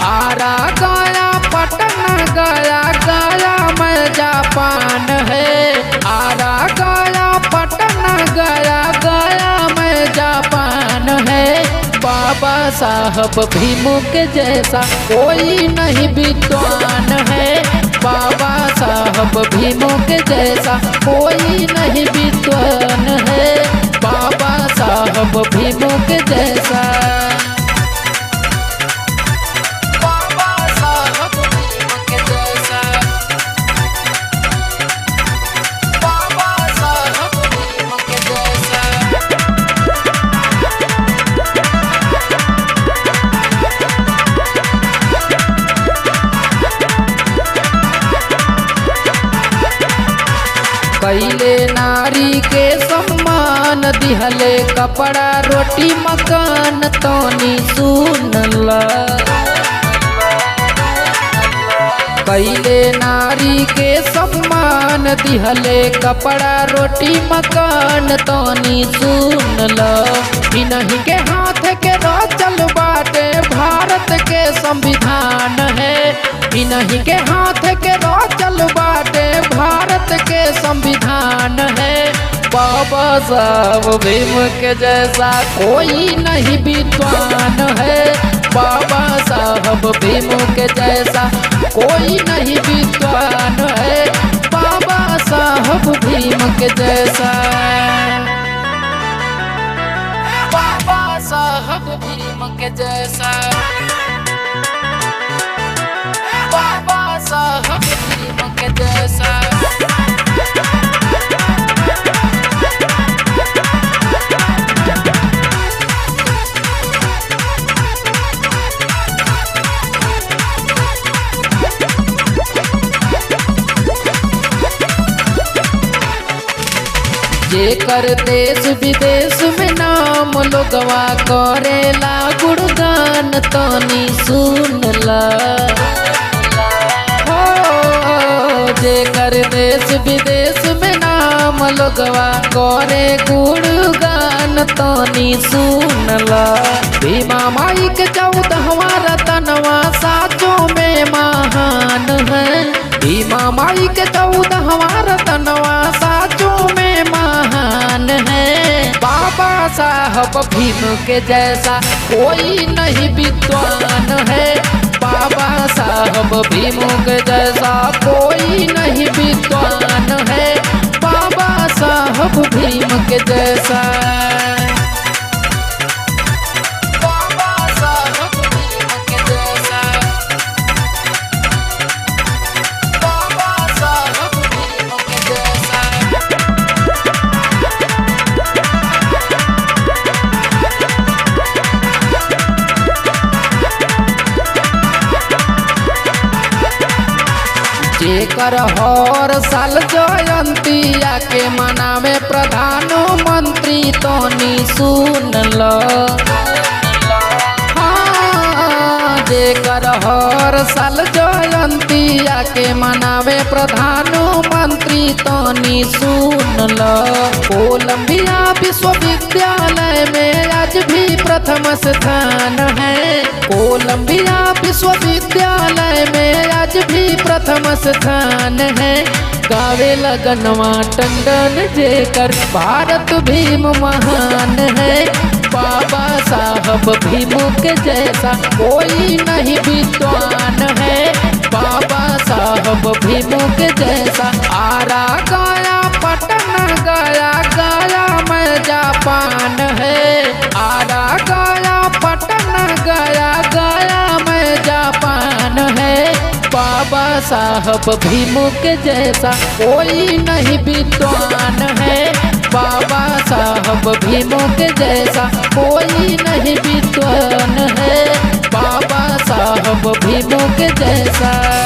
आरा गया पटना गया गया मैं जापान है। आरा गया पटना गया गया मैं जापान है। बाबा साहब भीम के जैसा कोई नहीं विद्वान है। बाबा साहब भीम के जैसा कोई नहीं विद्वान है। बाबा साहब भीम के जैसा कैले नारी के सम्मान दिहले कपड़ा रोटी मकान तोनी सुनला। कैले नारी के सम्मान दिहले कपड़ा रोटी मकान तोनी सुनला। इन्हीं के हाथ के रचल बाटे भारत के संविधान है। इन्हीं के हाथ के रचल बाटे भारत के संविधान है। बाबा साहब भीम के जैसा कोई नहीं विद्वान है। बाबा साहब भीम के जैसा कोई नहीं विद्वान है। बाबा साहब भीम के जैसा बाबा साहब भीम के जैसा बाबा साहब भीम के जैसा जेकर देश विदेश में नाम लोगवा करेला गुणगान तनी सुनला। हो जेकर देश विदेश में नाम लोगवा करे गुणगान तनी सुनला। भीमा माई के 14वां रतनवा साचों में महान है। भीमा माई के 14वां रतनवा साचों में महान है। बाबा साहब भीम के जैसा कोई नहीं विद्वान है। बाबा साहब भीम के जैसा कोई नहीं विद्वान है। बाबा साहब भीम के जैसा बाबा साहब भीम के जैसा बाबा साहब भीम के जैसा जेकर हर साल जयंतिया के मनावे प्रधानमंत्री तनी सुनला। जेकर हर साल जयंतिया के मनावे प्रधानमंत्री तनी सुनला। कोलंबिया विश्वविद्यालय में आज भी प्रथम स्थान है। कोलंबिया विश्वविद्यालय में आज भी प्रथम स्थान है। गावे लगनवा टंडन जेकर भारत भीम महान है। बाबा साहब भीम के जैसा कोई नहीं विद्वान है। बाबा साहब भीम के जैसा आरा गया पटना गया गया मैं जापान है। आरा गया पटना गया गया मैं जापान है। बाबा साहब भीम के जैसा कोई नहीं विद्वान है। बाबा साहब भीम के जैसा कोई नहीं विद्वान है। बाबा साहब फिल्मों के जैसा।